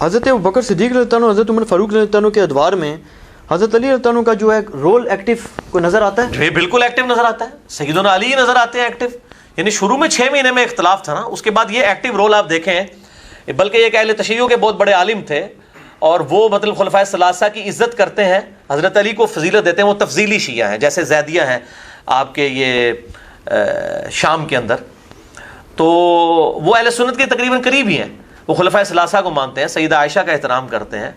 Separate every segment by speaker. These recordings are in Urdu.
Speaker 1: حضرت ابوبکر صدیق رضی اللہ عنہ حضرت عمر فاروق رضی اللہ عنہ کے ادوار میں حضرت علی رضی اللہ عنہ کا جو ہے رول ایکٹیو کو نظر آتا ہے؟
Speaker 2: جی بالکل ایکٹیو نظر آتا ہے. سیدنا علی نظر آتے ہیں ایکٹیو. یعنی شروع میں 6 مہینے میں اختلاف تھا نا, اس کے بعد یہ ایکٹیو رول آپ دیکھیں. بلکہ یہ کہ اہل تشیع کے بہت بڑے عالم تھے اور وہ مطلب خلفائے ثلاثہ کی عزت کرتے ہیں, حضرت علی کو فضیلت دیتے ہیں. وہ تفضیلی شیعہ ہیں, جیسے زیدیہ ہیں آپ کے یہ شام کے اندر. تو وہ اہل سنت کے تقریباً قریب ہی ہیں. وہ خلفائے ثلاثہ کو مانتے ہیں, سیدہ عائشہ کا احترام کرتے ہیں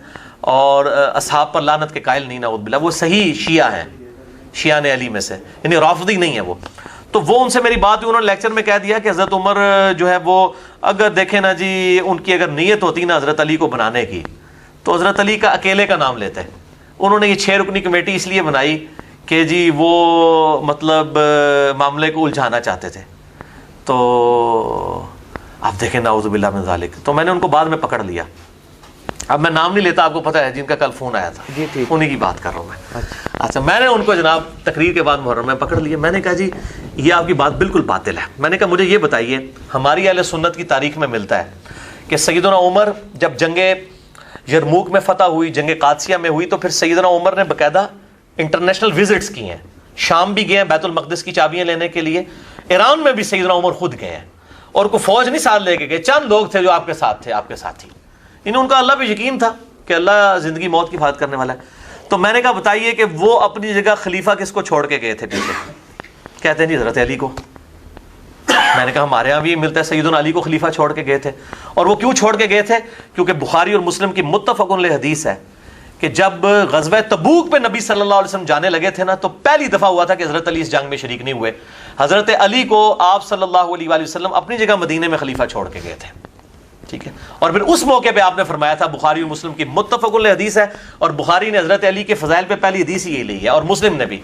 Speaker 2: اور اصحاب پر لعنت کے قائل نہیں, نعوذ باللہ. وہ صحیح شیعہ ہیں, شیعہ نے علی میں سے, یعنی رافضی نہیں ہے وہ. تو وہ ان سے میری بات ہوئی, انہوں نے لیکچر میں کہہ دیا کہ حضرت عمر جو ہے وہ اگر دیکھیں نا جی, ان کی اگر نیت ہوتی نا حضرت علی کو بنانے کی تو حضرت علی کا اکیلے کا نام لیتے. انہوں نے یہ 6 رکنی کمیٹی اس لیے بنائی کہ جی وہ مطلب معاملے کو الجھانا چاہتے تھے. تو آپ دیکھیں نعوذ باللہ من ذالک. تو میں نے ان کو بعد میں پکڑ لیا. اب میں نام نہیں لیتا, آپ کو پتہ ہے جن کا کل فون آیا تھا,
Speaker 1: جی ٹھیک,
Speaker 2: انہی کی بات کر رہا ہوں میں. اچھا, میں نے ان کو جناب تقریر کے بعد محرم میں پکڑ لیا. میں نے کہا جی یہ آپ کی بات بالکل باطل ہے. میں نے کہا مجھے یہ بتائیے, ہماری اہل سنت کی تاریخ میں ملتا ہے کہ سیدنا عمر جب جنگ یرموک میں فتح ہوئی, جنگ قادسیہ میں ہوئی, تو پھر سیدنا عمر نے باقاعدہ انٹرنیشنل وزٹس کی ہیں. شام بھی گئے ہیں بیت المقدس کی چابیاں لینے کے لیے, ایران میں بھی سیدنا عمر خود گئے ہیں, اور کوئی فوج نہیں ساتھ لے کے گئے, چند لوگ تھے جو آپ کے ساتھ تھے, آپ کے ساتھی. انہیں ان کا اللہ پہ یقین تھا کہ اللہ زندگی موت کی حفاظت کرنے والا ہے. تو میں نے کہا بتائیے کہ وہ اپنی جگہ خلیفہ کس کو چھوڑ کے گئے تھے پیچھے؟ کہتے ہیں جی حضرت علی کو. میں نے کہا ہمارے یہاں بھی ملتا ہے سیدنا علی کو خلیفہ چھوڑ کے گئے تھے. اور وہ کیوں چھوڑ کے گئے تھے؟ کیونکہ بخاری اور مسلم کی متفق علیہ حدیث ہے کہ جب غزوہ تبوک پہ نبی صلی اللہ علیہ وسلم جانے لگے تھے نا, تو پہلی دفعہ ہوا تھا کہ حضرت علی اس جنگ میں شریک نہیں ہوئے. حضرت علی کو آپ صلی اللہ علیہ وآلہ وسلم اپنی جگہ مدینے میں خلیفہ چھوڑ کے گئے تھے. ٹھیک ہے, اور پھر اس موقع پہ آپ نے فرمایا تھا, بخاری اور مسلم کی متفق علیہ حدیث ہے, اور بخاری نے حضرت علی کے فضائل پہ پہلی حدیث یہی لی ہے, اور مسلم نے بھی,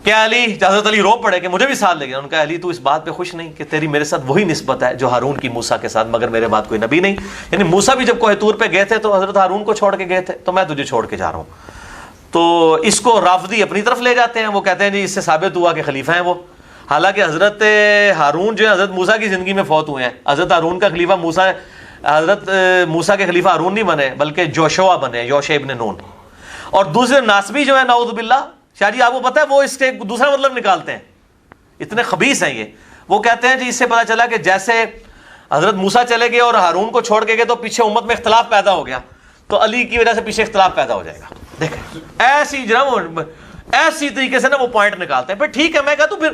Speaker 2: کہ علی, حضرت علی رو پڑے کہ مجھے بھی ساتھ لے گیا. ان کا علی تو اس بات پہ خوش نہیں کہ تیری میرے ساتھ وہی نسبت ہے جو ہارون کی موسیٰ کے ساتھ, مگر میرے بعد کوئی نبی نہیں. یعنی موسیٰ بھی جب کوہ طور پہ گئے تھے تو حضرت ہارون کو چھوڑ کے گئے تھے, تو میں تجھے چھوڑ کے جا رہا ہوں. تو اس کو رافضی اپنی طرف لے جاتے ہیں. وہ کہتے ہیں جی اس سے ثابت ہوا کہ خلیفہ ہیں وہ, حالانکہ حضرت ہارون جو ہے حضرت موسیٰ کی زندگی میں فوت ہوئے ہیں. حضرت ہارون کا خلیفہ موسیٰ, حضرت موسیٰ کے خلیفہ ہارون نہیں بنے بلکہ جوشوا بنے, یوشع ابن نون. اور دوسرے ناسبی جو ہے نعوذ باللہ, شاہ جی آپ کو پتہ ہے وہ اس کے دوسرا مطلب نکالتے ہیں, اتنے خبیث ہیں یہ. وہ کہتے ہیں جی اس سے پتہ چلا کہ جیسے حضرت موسیٰ چلے گئے اور ہارون کو چھوڑ کے گئے تو پیچھے امت میں اختلاف پیدا ہو گیا, تو علی کی وجہ سے پیچھے اختلاف پیدا ہو جائے گا. دیکھیں ایسی جناب ایسی طریقے سے نا وہ پوائنٹ نکالتے ہیں. پھر ٹھیک ہے, میں کہا تو پھر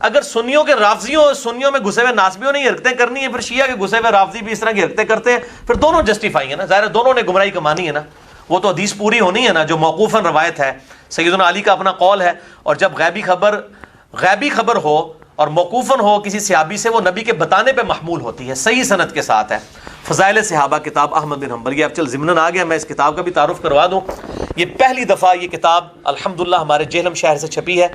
Speaker 2: اگر سنیوں کے رافضیوں, سنیوں میں گھسے ہوئے ناسبیوں نے یہ حرکتیں کرنی ہے, پھر شیعہ کے گھسے ہوئے رافضی بھی اس طرح کی حرکتیں کرتے ہیں, پھر دونوں جسٹیفائی ہیں نا. ظاہر ہے دونوں نے گمراہی کمانی ہے نا. وہ تو حدیث پوری ہونی ہے نا جو موقوفاً روایت ہے, سیدنا علی کا اپنا قول ہے. اور جب غیبی خبر ہو اور موقوفاً ہو کسی صحابی سے, وہ نبی کے بتانے پہ محمول ہوتی ہے, صحیح سند کے ساتھ ہے. فضائل صحابہ کتاب احمد بن حنبل, یہ اب چل ضمناً آ گیا, میں اس کتاب کا بھی تعارف کروا دوں. یہ پہلی دفعہ یہ کتاب الحمدللہ ہمارے جہلم شہر سے چھپی ہے.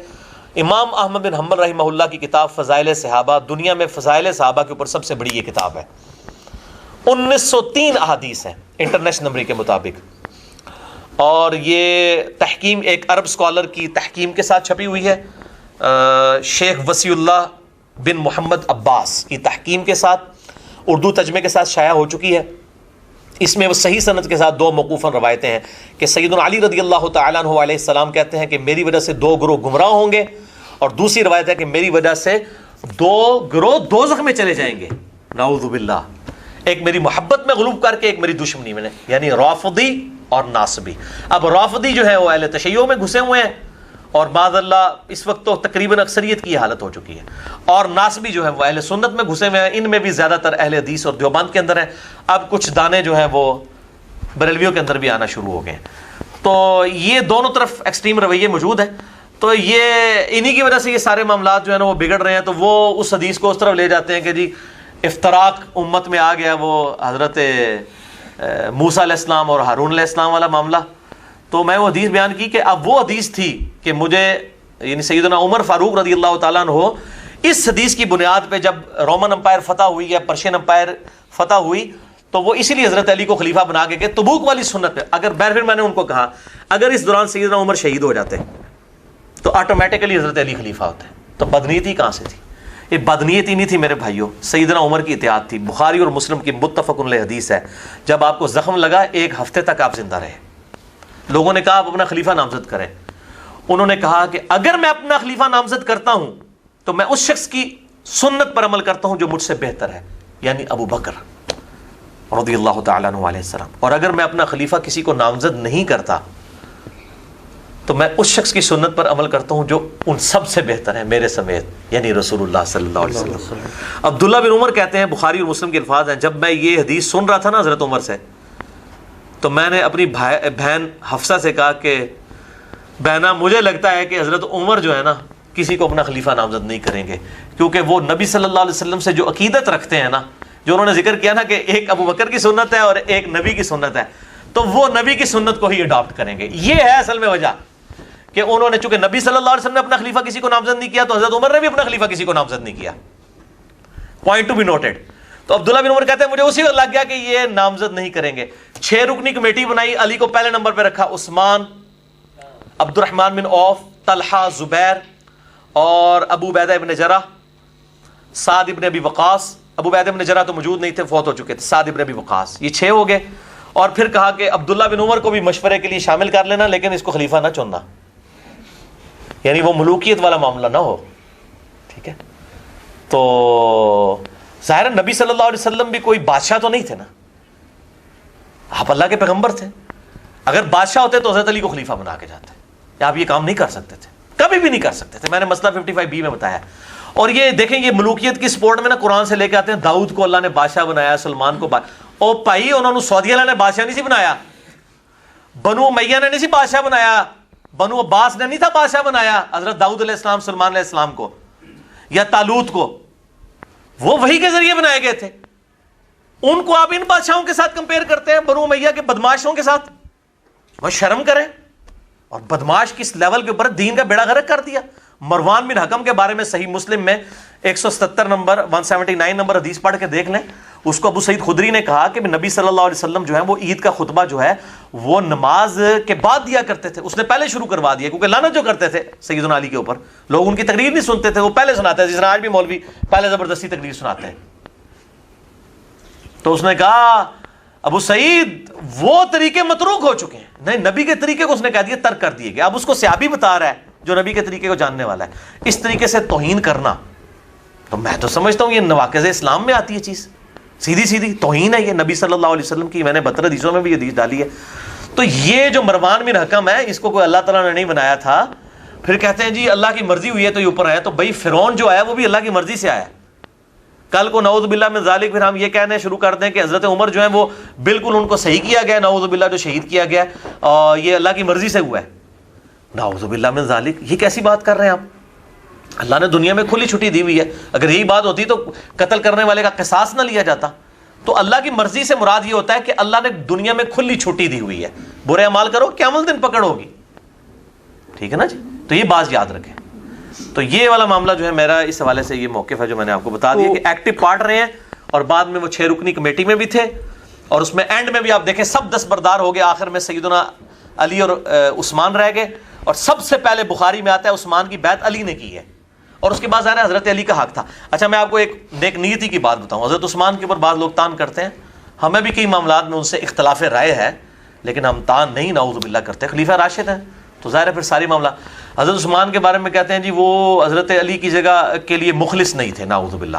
Speaker 2: امام احمد بن حنبل رحمہ اللہ کی کتاب فضائل صحابہ, دنیا میں فضائل صحابہ کے اوپر سب سے بڑی یہ کتاب ہے. 1903 احادیث ہیں انٹرنیشنل نمبر کے مطابق, اور یہ تحکیم ایک عرب اسکالر کی تحکیم کے ساتھ چھپی ہوئی ہے, شیخ وسیع اللہ بن محمد عباس کی تحکیم کے ساتھ, اردو ترجمے کے ساتھ شائع ہو چکی ہے. اس میں وہ صحیح سند کے ساتھ 2 موقوفاً روایتیں ہیں کہ سیدنا علی رضی اللہ تعالیٰ عنہ علیہ السلام کہتے ہیں کہ میری وجہ سے 2 گروہ گمراہ ہوں گے, اور دوسری روایت ہے کہ میری وجہ سے 2 گروہ دوزخ میں چلے جائیں گے, نعوذ باللہ. ایک میری محبت میں غلوب کر کے, ایک میری دشمنی میں, یعنی رافضی اور ناصبی. اب رافضی جو ہے وہ اہل تشیع میں گھسے ہوئے ہیں, اور بعض اللہ اس وقت تو تقریباً اکثریت کی حالت ہو چکی ہے, اور ناصبی جو ہے وہ اہل سنت میں گھسے ہوئے ہیں. ان میں بھی زیادہ تر اہل حدیث اور دیوبند کے اندر ہیں. اب کچھ دانے جو ہیں وہ بریلویوں کے اندر بھی آنا شروع ہو گئے ہیں. تو یہ دونوں طرف ایکسٹریم رویے موجود ہیں. تو یہ انہی کی وجہ سے یہ سارے معاملات جو ہیں نا وہ بگڑ رہے ہیں. تو وہ اس حدیث کو اس طرف لے جاتے ہیں کہ جی افتراق امت میں آ گیا, وہ حضرت موسیٰ علیہ السلام اور ہارون علیہ السلام والا معاملہ. تو میں وہ حدیث بیان کی کہ اب وہ حدیث تھی کہ مجھے, یعنی سیدنا عمر فاروق رضی اللہ تعالیٰ عنہ, اس حدیث کی بنیاد پہ جب رومن امپائر فتح ہوئی یا پرشین امپائر فتح ہوئی, تو وہ اسی لیے حضرت علی کو خلیفہ بنا کے تبوک والی سنت پہ. اگر پھر میں نے ان کو کہا اگر اس دوران سیدنا عمر شہید ہو جاتے تو آٹومیٹکلی حضرت علی خلیفہ ہوتے, تو بدنیتی کہاں سے تھی؟ یہ بدنیتی نہیں تھی میرے بھائیوں، سیدنا عمر کی اطاعت تھی۔ بخاری اور مسلم کی متفق علیہ حدیث ہے، جب آپ کو زخم لگا 1 ہفتے تک آپ زندہ رہے۔ لوگوں نے کہا آپ اپنا خلیفہ نامزد کریں، انہوں نے کہا کہ اگر میں اپنا خلیفہ نامزد کرتا ہوں تو میں اس شخص کی سنت پر عمل کرتا ہوں جو مجھ سے بہتر ہے، یعنی ابو بکر رضی اللہ تعالیٰ عنہ علیہ السلام، اور اگر میں اپنا خلیفہ کسی کو نامزد نہیں کرتا تو میں اس شخص کی سنت پر عمل کرتا ہوں جو ان سب سے بہتر ہے میرے سمیت، یعنی رسول اللہ صلی اللہ علیہ وسلم۔ عبداللہ بن عمر کہتے ہیں، بخاری اور مسلم کے الفاظ ہیں، جب میں یہ حدیث سن رہا تھا نا حضرت عمر سے، تو میں نے اپنی بہن حفصہ سے کہا کہ بہنا مجھے لگتا ہے کہ حضرت عمر جو ہے نا کسی کو اپنا خلیفہ نامزد نہیں کریں گے، کیونکہ وہ نبی صلی اللہ علیہ وسلم سے جو عقیدت رکھتے ہیں نا، جو انہوں نے ذکر کیا نا کہ ایک ابو بکر کی سنت ہے اور ایک نبی کی سنت ہے، تو وہ نبی کی سنت کو ہی اڈاپٹ کریں گے۔ یہ ہے اصل میں وجہ کہ انہوں نے، چونکہ نبی صلی اللہ علیہ وسلم نے اپنا خلیفہ کسی کو نامزد نہیں کیا، تو حضرت عمر نے بھی اپنا خلیفہ کسی کو نامزد نہیں کیا۔ Point to be noted. تو عبداللہ بن عمر کہتے ہیں مجھے اسی وقت لگ گیا کہ یہ نامزد نہیں کریں گے۔ 6 رکنی کمیٹی بنائی، علی کو پہلے نمبر پہ رکھا، عثمان، عبد الرحمن بن عوف، طلحہ، زبیر اور ابو عبیدہ ابن جرح، سعد ابن ابی وقاص۔ ابو عبیدہ ابن جرح تو موجود نہیں تھے، فوت ہو چکے تھے، سعد ابن ابی وقاص۔ یہ 6 ہو گئے، اور پھر کہا کہ عبداللہ بن عمر کو بھی مشورے کے لیے شامل کر لینا، لیکن اس کو خلیفہ نہ چننا، یعنی وہ ملوکیت والا معاملہ نہ ہو، ٹھیک ہے۔ تو ظاہر نبی صلی اللہ علیہ وسلم بھی کوئی بادشاہ تو نہیں تھے نا، آپ اللہ کے پیغمبر تھے۔ اگر بادشاہ ہوتے تو حضرت علی کو خلیفہ بنا کے جاتے، یا آپ یہ کام نہیں کر سکتے تھے، کبھی بھی نہیں کر سکتے تھے۔ میں نے مسئلہ 55B میں بتایا۔ اور یہ دیکھیں، یہ ملوکیت کی سپورٹ میں نا قرآن سے لے کے آتے ہیں، داؤد کو اللہ نے بادشاہ بنایا، سلمان کو او بھائی انہوں نے سعودی اللہ نے بادشاہ نہیں سی بنایا، بنو امیہ نے نہیں سی بادشاہ بنایا، بنو عباس نے نہیں تھا بادشاہ بنایا حضرت داؤد علیہ السلام، سلمان علیہ السلام کو یا طالوت کو، وہ وحی کے ذریعے بنائے گئے تھے۔ ان کو آپ ان بادشاہوں کے ساتھ کمپیئر کرتے ہیں، بنو امیہ کے بدماشوں کے ساتھ؟ وہ شرم کریں۔ اور بدماش کس لیول کے اوپر دین کا بیڑا غرق کر دیا۔ مروان بن حکم کے بارے میں صحیح مسلم میں 170 نمبر 179 نمبر حدیث پڑھ کے دیکھ لیں، اس کو ابو سعید خدری نے کہا کہ نبی صلی اللہ علیہ وسلم جو ہے وہ عید کا خطبہ جو ہے وہ نماز کے بعد دیا کرتے تھے، اس نے پہلے شروع کروا دیا، کیونکہ لعنت جو کرتے تھے سیدنا علی کے اوپر، لوگ ان کی تقریر نہیں سنتے تھے، وہ پہلے سناتے ہیں، جس طرح آج بھی مولوی پہلے زبردستی تقریر سناتے ہیں۔ تو اس نے کہا ابو سعید وہ طریقے متروک ہو چکے ہیں، نہیں، نبی کے طریقے کو اس نے کہہ دیا ترک کر دیے گئے۔ اب اس کو صحابی بتا رہا ہے جو نبی کے طریقے کو جاننے والا ہے، اس طریقے سے توہین کرنا، تو میں تو سمجھتا ہوں یہ نواقض اسلام میں آتی ہے چیز، سیدھی سیدھی توہین ہے یہ نبی صلی اللہ علیہ وسلم کی۔ میں نے 72 حدیثوں میں بھی یہ حدیث ڈالی ہے۔ تو یہ جو مروان بن حکم ہے، اس کو کوئی اللہ تعالیٰ نے نہیں بنایا تھا، پھر کہتے ہیں جی اللہ کی مرضی ہوئی ہے تو یہ اوپر آیا، تو بھائی فرعون جو آیا وہ بھی اللہ کی مرضی سے آیا۔ کل کو نعوذ باللہ من ذالک پھر ہم یہ کہنے شروع کر دیں کہ حضرت عمر جو ہیں وہ بالکل ان کو صحیح کیا گیا، نعوذ باللہ جو شہید کیا گیا اور یہ اللہ کی مرضی سے ہوا ہے، نعوذ باللہ من ذالک، یہ کیسی بات کر رہے ہیں آپ؟ اللہ نے دنیا میں کھلی چھٹی دی ہوئی ہے، اگر یہی بات ہوتی تو قتل کرنے والے کا قصاص نہ لیا جاتا۔ تو اللہ کی مرضی سے مراد یہ ہوتا ہے کہ اللہ نے دنیا میں کھلی چھٹی دی ہوئی ہے، برے اعمال کرو قیامت دن پکڑ ہوگی، ٹھیک ہے نا جی؟ تو یہ بات یاد رکھیں۔ تو یہ والا معاملہ جو ہے میرا اس حوالے سے یہ موقف ہے جو میں نے آپ کو بتا دیا کہ ایکٹیو پارٹ رہے ہیں، اور بعد میں وہ 6 رکنی کمیٹی میں بھی تھے، اور اس میں اینڈ میں بھی آپ دیکھیں سب دستبردار ہو گئے، آخر میں سیدنا علی اور عثمان رہ گئے، اور سب سے پہلے بخاری میں آتا ہے عثمان کی بیعت علی نے کی ہے، اور اس کے بعد ظاہر ہے حضرت علی کا حق تھا۔ اچھا میں آپ کو ایک نیک نیتی کی بات بتاؤں، حضرت عثمان کے اوپر بعض لوگ تان کرتے ہیں، ہمیں بھی کئی معاملات میں ان سے اختلاف رائے ہے، لیکن ہم تان نہیں نعوذ باللہ کرتے، خلیفہ راشد ہیں تو ظاہر ہے پھر ساری معاملہ۔ حضرت عثمان کے بارے میں کہتے ہیں جی وہ حضرت علی کی جگہ کے لیے مخلص نہیں تھے، نعوذ باللہ۔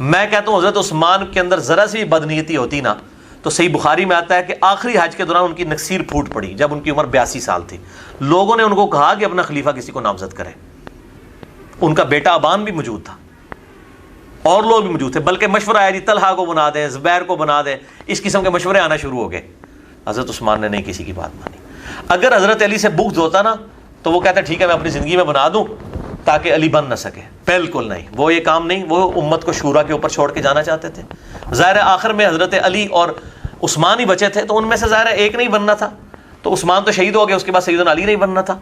Speaker 2: میں کہتا ہوں حضرت عثمان کے اندر ذرا سی بدنیتی ہوتی نا تو صحیح بخاری میں آتا ہے کہ آخری حج کے دوران ان کی نکسیر پھوٹ پڑی جب ان کی عمر 82 سال تھی، لوگوں نے ان کو کہا کہ اپنا خلیفہ کسی کو نامزد کرے، ان کا بیٹا ابان بھی موجود تھا اور لوگ بھی موجود تھے، بلکہ مشورہ آیا جی طلحہ کو بنا دیں، زبیر کو بنا دیں، اس قسم کے مشورے آنا شروع ہو گئے۔ حضرت عثمان نے نہیں کسی کی بات مانی۔ اگر حضرت علی سے بغض ہوتا نا تو وہ کہتے ٹھیک ہے میں اپنی زندگی میں بنا دوں تاکہ علی بن نہ سکے، بالکل نہیں، وہ یہ کام نہیں، وہ امت کو شورا کے اوپر چھوڑ کے جانا چاہتے تھے۔ ظاہر ہے آخر میں حضرت علی اور عثمان ہی بچے تھے، تو ان میں سے ظاہر ہے ایک نہیں بننا تھا، تو عثمان تو شہید ہو گئے، اس کے بعد سیدنا علی نہیں بننا تھا۔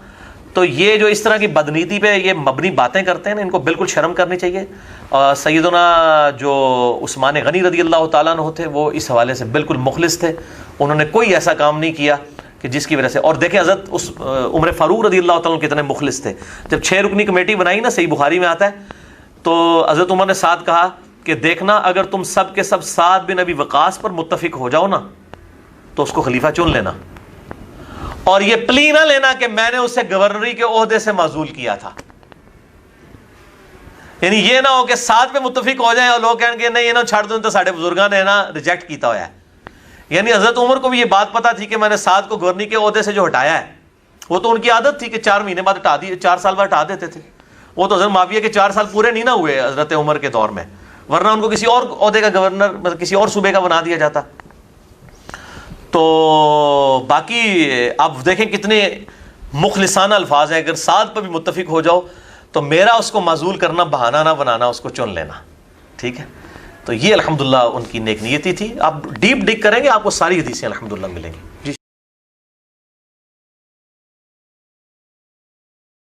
Speaker 2: تو یہ جو اس طرح کی بدنیتی پہ یہ مبنی باتیں کرتے ہیں نا، ان کو بالکل شرم کرنی چاہیے۔ سیدنا جو عثمان غنی رضی اللہ تعالیٰ عنہ تھے وہ اس حوالے سے بالکل مخلص تھے، انہوں نے کوئی ایسا کام نہیں کیا کہ جس کی وجہ سے، اور دیکھیں حضرت عمر فاروق رضی اللہ تعالیٰ عنہ کتنے مخلص تھے۔ جب 6 رکنی کمیٹی بنائی نا، صحیح بخاری میں آتا ہے تو حضرت عمر نے ساتھ کہا کہ دیکھنا اگر تم سب کے سب سعد بن ابی وقاص پر متفق ہو جاؤ نا تو اس کو خلیفہ چن لینا، اور یہ پلی نہ لینا کہ میں نے اسے گورنری کے عہدے سے معزول کیا تھا. یعنی یہ نہ ہو کہ ساتھ پہ متفق ہو جائیں اور لوگ کہیں کہ نہیں یہ نہ چھاڑ دوں تو ساڑھے بزرگاں نے نا ریجیکٹ کیتا ہوا ہے. یعنی حضرت عمر کو بھی یہ بات پتا تھی کہ میں نے سعد کو گورنری کے عہدے سے جو ہٹایا ہے، وہ تو ان کی عادت تھی کہ 4 مہینے بعد ہٹا دی، 4 سال بعد ہٹا دیتے تھے. وہ تو حضرت معاویہ کے 4 سال پورے نہیں نہ ہوئے حضرت عمر کے دور میں، ورنہ ان کو کسی اور عہدے کا گورنر مطلب کسی اور صوبے کا بنا دیا جاتا. تو باقی آپ دیکھیں کتنے مخلصانہ الفاظ ہیں. اگر سعد پر بھی متفق ہو جاؤ تو میرا اس کو معزول کرنا بہانہ نہ بنانا، اس کو چن لینا. ٹھیک ہے، تو یہ الحمدللہ ان کی نیک نیتی تھی. آپ ڈیپ ڈگ کریں گے آپ کو ساری حدیثیں الحمدللہ ملیں گی.